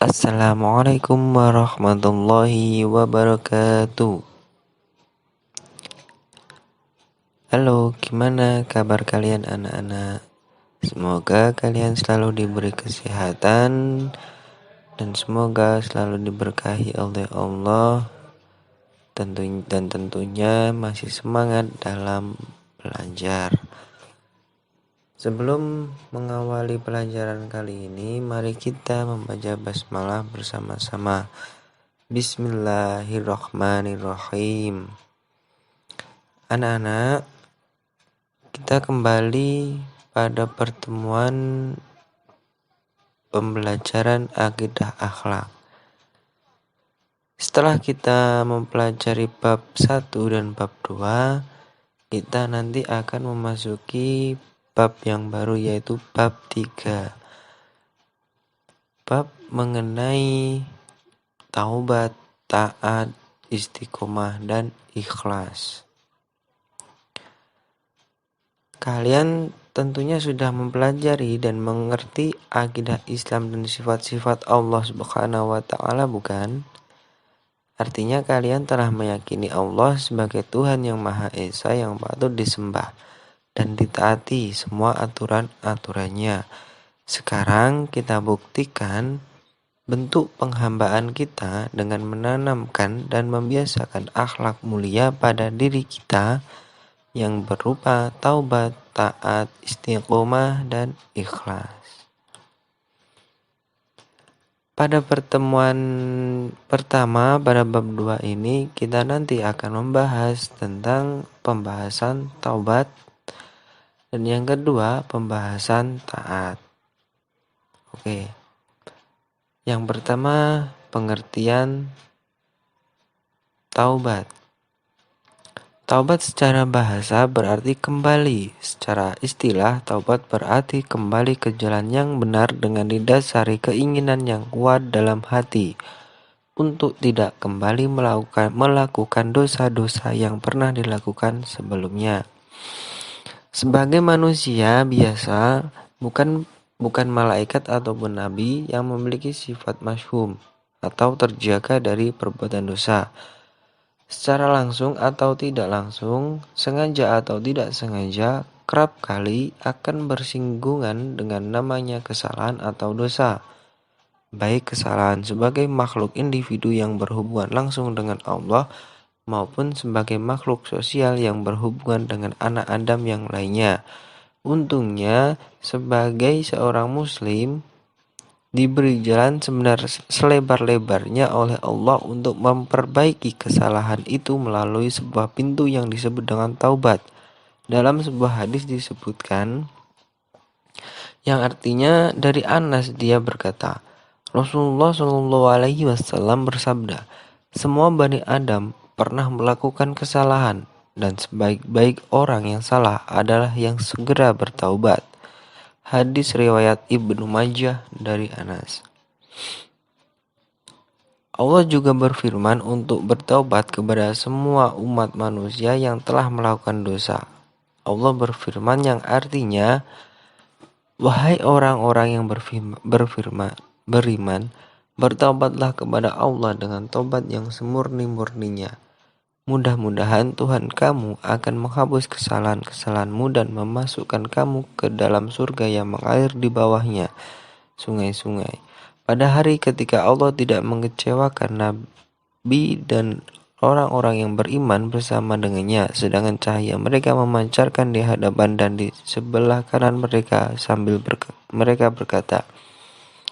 Assalamualaikum warahmatullahi wabarakatuh. Halo, gimana kabar kalian anak-anak? Semoga kalian selalu diberi kesehatan dan semoga selalu diberkahi oleh Allah dan tentunya masih semangat dalam belajar. Sebelum mengawali pelajaran kali ini, mari kita membaca basmalah bersama-sama. Bismillahirrahmanirrahim. Anak-anak, kita kembali pada pertemuan pembelajaran akidah akhlak. Setelah kita mempelajari bab 1 dan bab 2, kita nanti akan memasuki bab yang baru, yaitu bab 3. Bab mengenai taubat, taat, istiqomah, dan ikhlas. Kalian tentunya sudah mempelajari dan mengerti akidah Islam dan sifat-sifat Allah Subhanahu wa Ta'ala, bukan? Artinya kalian telah meyakini Allah sebagai Tuhan yang Maha Esa yang patut disembah dan ditaati semua aturan-aturannya. Sekarang kita buktikan bentuk penghambaan kita dengan menanamkan dan membiasakan akhlak mulia pada diri kita yang berupa taubat, taat, istiqomah, dan ikhlas. Pada pertemuan pertama pada bab 2 ini kita nanti akan membahas tentang pembahasan taubat dan yang kedua pembahasan taat. Oke. Yang pertama pengertian taubat. Taubat secara bahasa berarti kembali. Secara istilah, taubat berarti kembali ke jalan yang benar dengan didasari keinginan yang kuat dalam hati untuk tidak kembali melakukan dosa-dosa yang pernah dilakukan sebelumnya. Sebagai manusia biasa, bukan malaikat ataupun nabi yang memiliki sifat masyhum atau terjaga dari perbuatan dosa. Secara langsung atau tidak langsung, sengaja atau tidak sengaja, kerap kali akan bersinggungan dengan namanya kesalahan atau dosa. Baik kesalahan sebagai makhluk individu yang berhubungan langsung dengan Allah, maupun sebagai makhluk sosial yang berhubungan dengan anak Adam yang lainnya. Untungnya, sebagai seorang muslim, diberi jalan selebar-lebarnya oleh Allah untuk memperbaiki kesalahan itu melalui sebuah pintu yang disebut dengan taubat. Dalam sebuah hadis disebutkan, yang artinya dari Anas dia berkata, Rasulullah SAW bersabda, semua Bani Adam pernah melakukan kesalahan dan sebaik-baik orang yang salah adalah yang segera bertaubat. Hadis riwayat Ibnu Majah dari Anas. Allah juga berfirman untuk bertaubat kepada semua umat manusia yang telah melakukan dosa. Allah berfirman yang artinya, wahai orang-orang yang beriman, bertaubatlah kepada Allah dengan taubat yang semurni-murninya. Mudah-mudahan Tuhan kamu akan menghapus kesalahan-kesalahanmu dan memasukkan kamu ke dalam surga yang mengalir di bawahnya sungai-sungai. Pada hari ketika Allah tidak mengecewakan Nabi dan orang-orang yang beriman bersama dengannya, sedangkan cahaya mereka memancarkan di hadapan dan di sebelah kanan mereka sambil mereka berkata,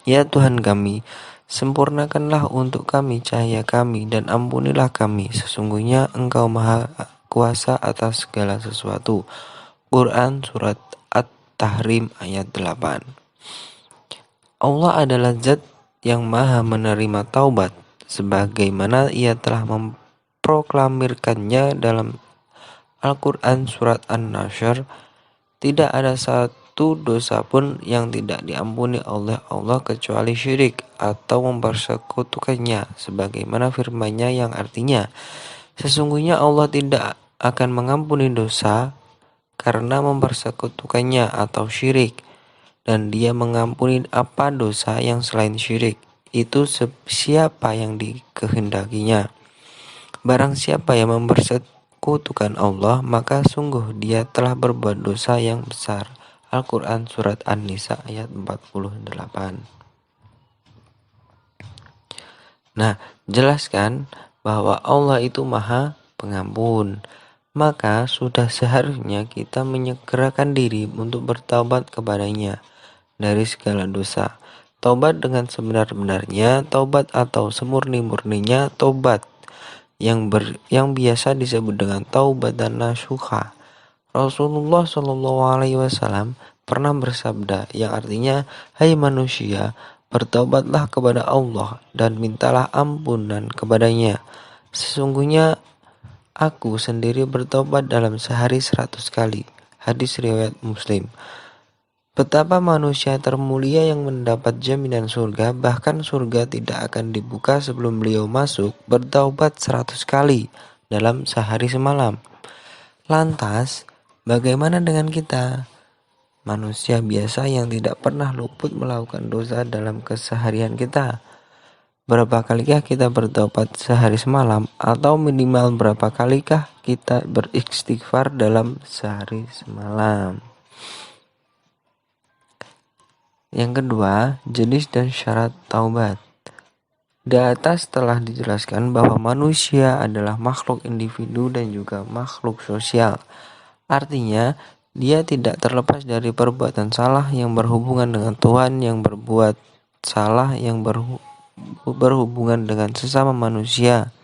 Ya Tuhan kami, sempurnakanlah untuk kami cahaya kami dan ampunilah kami. Sesungguhnya Engkau Maha Kuasa atas segala sesuatu. Quran Surat At-Tahrim ayat 8. Allah adalah zat yang maha menerima taubat, sebagaimana ia telah memproklamirkannya dalam Al-Quran Surat An-Nashr. Tidak ada satu dosa pun yang tidak diampuni oleh Allah kecuali syirik atau mempersekutukannya, sebagaimana firman-Nya yang artinya, sesungguhnya Allah tidak akan mengampuni dosa karena mempersekutukannya atau syirik, dan Dia mengampuni apa dosa yang selain syirik, itu siapa yang dikehendakinya. Barang siapa yang mempersekutukan Allah, maka sungguh dia telah berbuat dosa yang besar. Al-Quran Surat An-Nisa ayat 48. Nah, jelaskan bahwa Allah itu Maha Pengampun. Maka sudah seharusnya kita menyegerakan diri untuk bertaubat kepadanya dari segala dosa. Taubat dengan sebenar-benarnya, taubat atau semurni-murninya, taubat yang biasa disebut dengan taubatan nasuha. Rasulullah Shallallahu Alaihi Wasallam pernah bersabda yang artinya, hai manusia, bertaubatlah kepada Allah dan mintalah ampunan kepadanya. Sesungguhnya aku sendiri bertobat dalam sehari 100 kali. Hadis riwayat Muslim. Betapa manusia termulia yang mendapat jaminan surga, bahkan surga tidak akan dibuka sebelum beliau masuk, bertaubat 100 kali dalam sehari semalam. Lantas, bagaimana dengan kita? Manusia biasa yang tidak pernah luput melakukan dosa dalam keseharian kita. Berapa kalikah kita bertobat sehari semalam, atau minimal berapa kalikah kita beristighfar dalam sehari semalam? Yang kedua, jenis dan syarat taubat. Di atas telah dijelaskan bahwa manusia adalah makhluk individu dan juga makhluk sosial. Artinya, dia tidak terlepas dari perbuatan salah yang berhubungan dengan Tuhan, yang berbuat salah yang berhubungan dengan sesama manusia.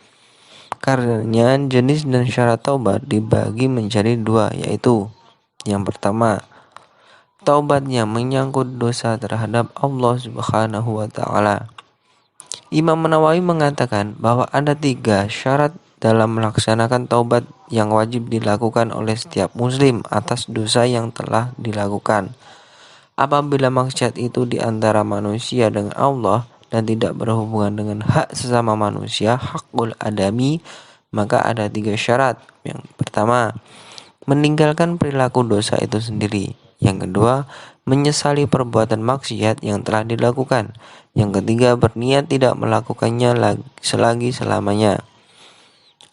Karenanya, jenis dan syarat taubat dibagi menjadi dua, yaitu yang pertama, taubatnya menyangkut dosa terhadap Allah Subhanahu wa Ta'ala. Imam Nawawi mengatakan bahwa ada 3 syarat dalam melaksanakan taubat yang wajib dilakukan oleh setiap muslim atas dosa yang telah dilakukan. Apabila maksiat itu di antara manusia dengan Allah dan tidak berhubungan dengan hak sesama manusia, hakul adami, maka ada 3 syarat. Yang pertama, meninggalkan perilaku dosa itu sendiri. Yang kedua, menyesali perbuatan maksiat yang telah dilakukan. Yang ketiga, berniat tidak melakukannya selagi selamanya.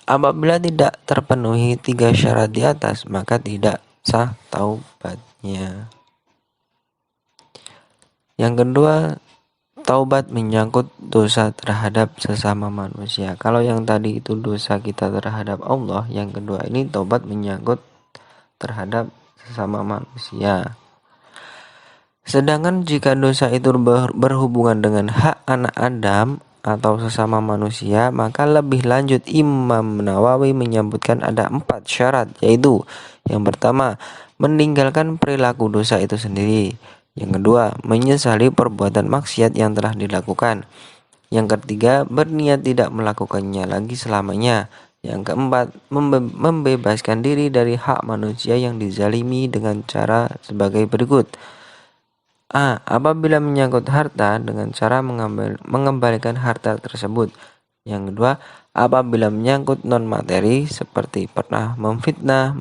Apabila tidak terpenuhi 3 syarat di atas, maka tidak sah taubatnya. Yang kedua, taubat menyangkut dosa terhadap sesama manusia. Kalau yang tadi itu dosa kita terhadap Allah, yang kedua ini taubat menyangkut terhadap sesama manusia. Sedangkan jika dosa itu berhubungan dengan hak anak Adam atau sesama manusia, maka lebih lanjut Imam Nawawi menyebutkan ada 4 syarat, yaitu yang pertama, meninggalkan perilaku dosa itu sendiri. Yang kedua, menyesali perbuatan maksiat yang telah dilakukan. Yang ketiga, berniat tidak melakukannya lagi selamanya. Yang keempat, membebaskan diri dari hak manusia yang dizalimi dengan cara sebagai berikut. A. Apabila menyangkut harta dengan cara mengembalikan harta tersebut. Yang kedua, apabila menyangkut non materi seperti pernah memfitnah,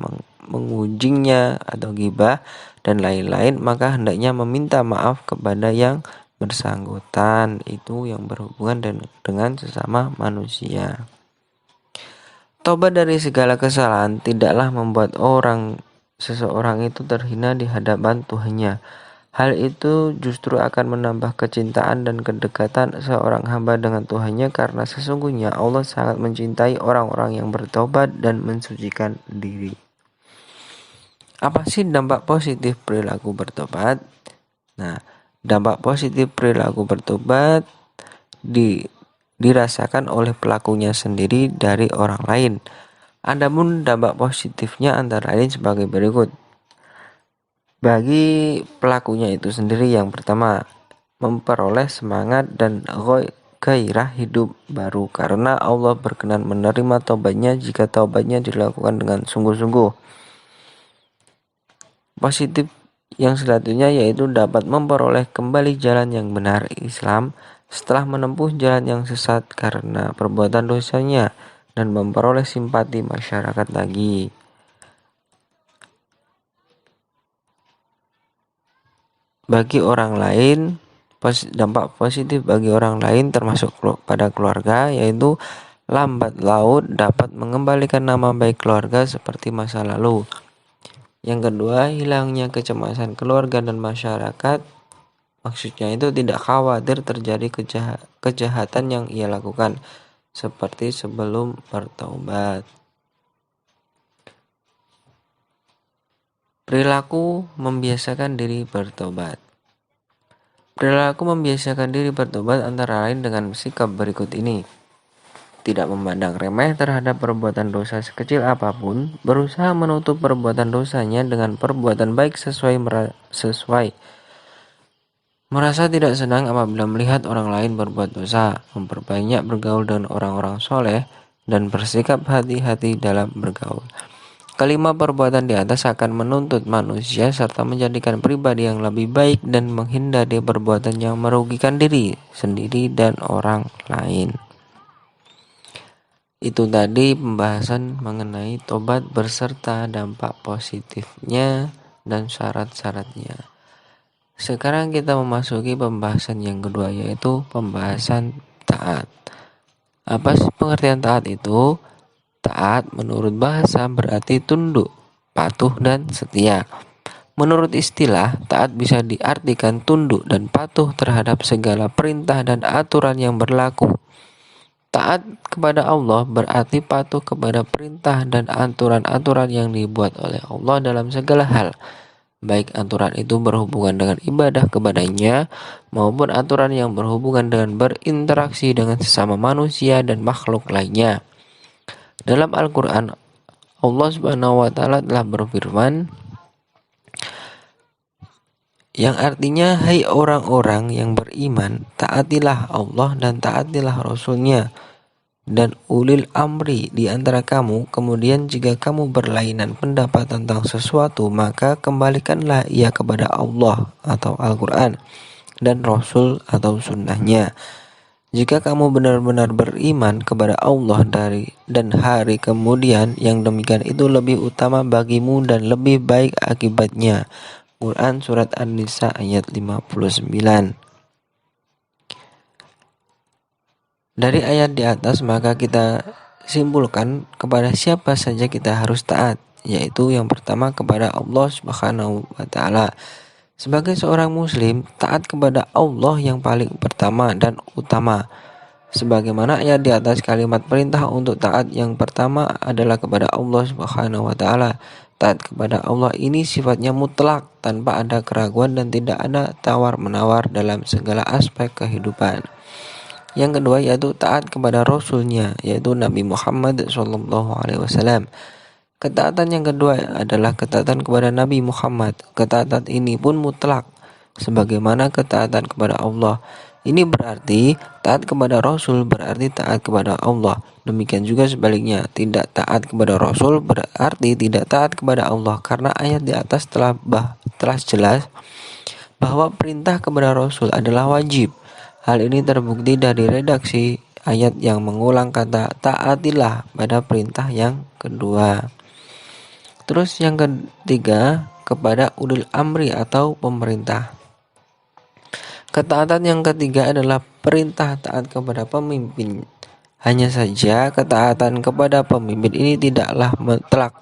mengunjingnya atau ghibah dan lain-lain, maka hendaknya meminta maaf kepada yang bersangkutan, itu yang berhubungan dengan sesama manusia. Tobat dari segala kesalahan tidaklah membuat seseorang itu terhina di hadapan Tuhannya. Hal itu justru akan menambah kecintaan dan kedekatan seorang hamba dengan Tuhannya, karena sesungguhnya Allah sangat mencintai orang-orang yang bertobat dan mensucikan diri. Apa sih dampak positif perilaku bertobat? Nah, dampak positif perilaku bertobat dirasakan oleh pelakunya sendiri dari orang lain. Adapun dampak positifnya antara lain sebagai berikut. Bagi pelakunya itu sendiri, yang pertama, memperoleh semangat dan gairah hidup baru karena Allah berkenan menerima taubatnya jika taubatnya dilakukan dengan sungguh-sungguh. Positif yang selanjutnya yaitu dapat memperoleh kembali jalan yang benar Islam setelah menempuh jalan yang sesat karena perbuatan dosanya, dan memperoleh simpati masyarakat lagi. Bagi orang lain, dampak positif bagi orang lain termasuk pada keluarga, yaitu lambat laun dapat mengembalikan nama baik keluarga seperti masa lalu. Yang kedua, hilangnya kecemasan keluarga dan masyarakat. Maksudnya itu tidak khawatir terjadi kejahatan yang ia lakukan seperti sebelum bertaubat. Perilaku membiasakan diri bertobat. Perilaku membiasakan diri bertobat antara lain dengan sikap berikut ini. Tidak memandang remeh terhadap perbuatan dosa sekecil apapun, berusaha menutup perbuatan dosanya dengan perbuatan baik sesuai. Merasa tidak senang apabila melihat orang lain berbuat dosa, memperbanyak bergaul dengan orang-orang soleh, dan bersikap hati-hati dalam bergaul. Kelima perbuatan di atas akan menuntut manusia serta menjadikan pribadi yang lebih baik dan menghindari perbuatan yang merugikan diri sendiri dan orang lain. Itu tadi pembahasan mengenai tobat berserta dampak positifnya dan syarat-syaratnya. Sekarang kita memasuki pembahasan yang kedua, yaitu pembahasan taat. Apa sih pengertian taat itu? Taat menurut bahasa berarti tunduk, patuh, dan setia. Menurut istilah, taat bisa diartikan tunduk dan patuh terhadap segala perintah dan aturan yang berlaku. Taat kepada Allah berarti patuh kepada perintah dan aturan-aturan yang dibuat oleh Allah dalam segala hal, baik aturan itu berhubungan dengan ibadah kepadanya maupun aturan yang berhubungan dengan berinteraksi dengan sesama manusia dan makhluk lainnya. Dalam Al-Quran, Allah Subhanahu wa Ta'ala telah berfirman, yang artinya, hai orang-orang yang beriman, taatilah Allah dan taatilah Rasul-Nya dan ulil amri di antara kamu. Kemudian jika kamu berlainan pendapat tentang sesuatu, maka kembalikanlah ia kepada Allah atau Al-Quran dan Rasul atau sunnahnya. Jika kamu benar-benar beriman kepada Allah dan hari kemudian, yang demikian itu lebih utama bagimu dan lebih baik akibatnya. Quran Surat An-Nisa ayat 59. Dari ayat di atas maka kita simpulkan kepada siapa saja kita harus taat, yaitu yang pertama kepada Allah Subhanahu wa Ta'ala. Sebagai seorang muslim, taat kepada Allah yang paling pertama dan utama. Sebagaimana ayat di atas, kalimat perintah untuk taat yang pertama adalah kepada Allah Subhanahu wa Ta'ala. Taat kepada Allah ini sifatnya mutlak, tanpa ada keraguan dan tidak ada tawar-menawar dalam segala aspek kehidupan. Yang kedua yaitu taat kepada Rasulnya, yaitu Nabi Muhammad SAW. Ketaatan yang kedua adalah ketaatan kepada Nabi Muhammad. Ketaatan ini pun mutlak, sebagaimana ketaatan kepada Allah. Ini berarti taat kepada Rasul berarti taat kepada Allah. Demikian juga sebaliknya, tidak taat kepada Rasul berarti tidak taat kepada Allah. Karena ayat di atas telah jelas bahwa perintah kepada Rasul adalah wajib. Hal ini terbukti dari redaksi ayat yang mengulang kata taatilah pada perintah yang kedua. Terus yang ketiga, kepada ulil amri atau pemerintah. Ketaatan yang ketiga adalah perintah taat kepada pemimpin. Hanya saja ketaatan kepada pemimpin ini tidaklah mutlak,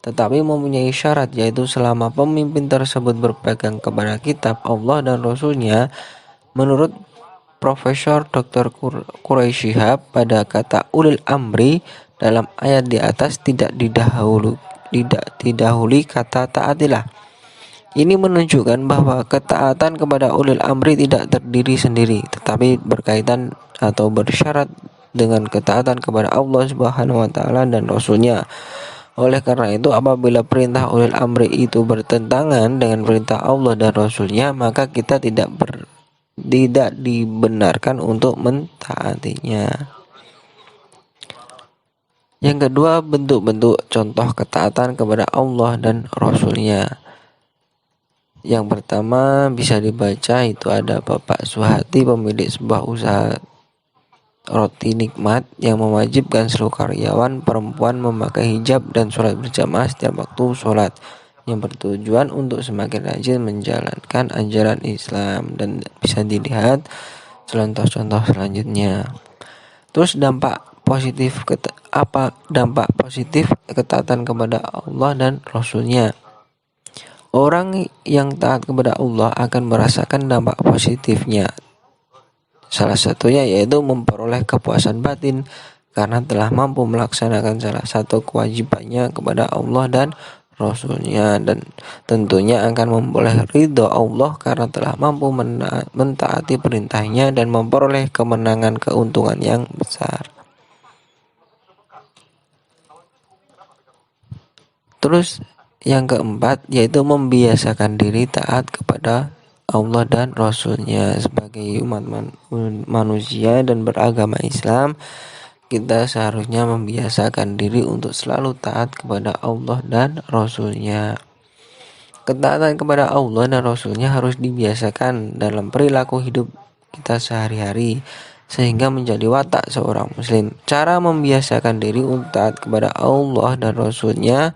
tetapi mempunyai syarat, yaitu selama pemimpin tersebut berpegang kepada kitab Allah dan Rasulnya. Menurut Profesor Dr. Quraish Shihab, pada kata ulil amri dalam ayat di atas tidak didahului kata taatilah. Ini menunjukkan bahwa ketaatan kepada ulil amri tidak terdiri sendiri, tetapi berkaitan atau bersyarat dengan ketaatan kepada Allah Subhanahu wa Ta'ala dan Rasulnya. Oleh karena itu, apabila perintah ulil amri itu bertentangan dengan perintah Allah dan Rasulnya, maka kita tidak dibenarkan untuk mentaatinya. Yang kedua, bentuk-bentuk contoh ketaatan kepada Allah dan Rasulnya. Yang pertama bisa dibaca, itu ada Bapak Suhati, pemilik sebuah usaha roti nikmat yang mewajibkan seluruh karyawan perempuan memakai hijab dan sholat berjamaah setiap waktu sholat. yang bertujuan untuk semakin rajin menjalankan ajaran Islam, dan bisa dilihat contoh-contoh selanjutnya. Terus dampak positif ketaatan kepada Allah dan Rasulnya? Orang yang taat kepada Allah akan merasakan dampak positifnya. Salah satunya yaitu memperoleh kepuasan batin karena telah mampu melaksanakan salah satu kewajibannya kepada Allah dan Rasulnya, dan tentunya akan memperoleh ridho Allah karena telah mampu mentaati perintahnya dan memperoleh kemenangan, keuntungan yang besar. Terus yang keempat yaitu membiasakan diri taat kepada Allah dan Rasulnya. Sebagai umat manusia dan beragama Islam, kita seharusnya membiasakan diri untuk selalu taat kepada Allah dan Rasulnya. Ketaatan kepada Allah dan Rasulnya harus dibiasakan dalam perilaku hidup kita sehari-hari, sehingga menjadi watak seorang muslim. Cara membiasakan diri untuk taat kepada Allah dan Rasulnya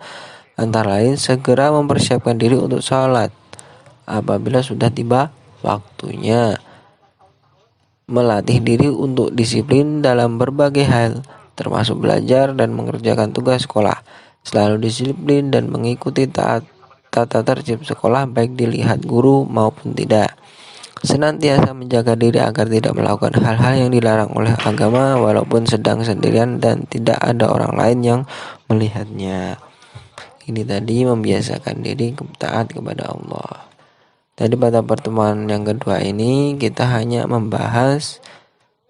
antara lain segera mempersiapkan diri untuk sholat apabila sudah tiba waktunya, melatih diri untuk disiplin dalam berbagai hal, termasuk belajar dan mengerjakan tugas sekolah, selalu disiplin dan mengikuti tata tertib sekolah baik dilihat guru maupun tidak, senantiasa menjaga diri agar tidak melakukan hal-hal yang dilarang oleh agama walaupun sedang sendirian dan tidak ada orang lain yang melihatnya. Ini tadi membiasakan diri taat kepada Allah. Tadi pada pertemuan yang kedua ini kita hanya membahas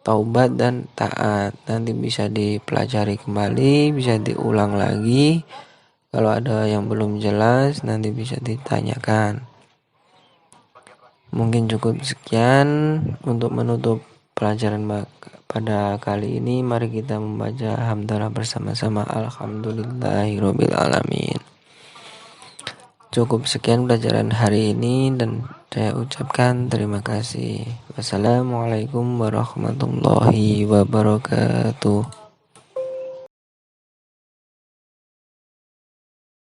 taubat dan taat. Nanti bisa dipelajari kembali, bisa diulang lagi. Kalau ada yang belum jelas nanti bisa ditanyakan. Mungkin cukup sekian untuk menutup pelajaran pada kali ini. Mari kita membaca hamdalah bersama-sama. Alhamdulillahirabbil alamin. Cukup sekian pelajaran hari ini dan saya ucapkan terima kasih. Wassalamualaikum warahmatullahi wabarakatuh.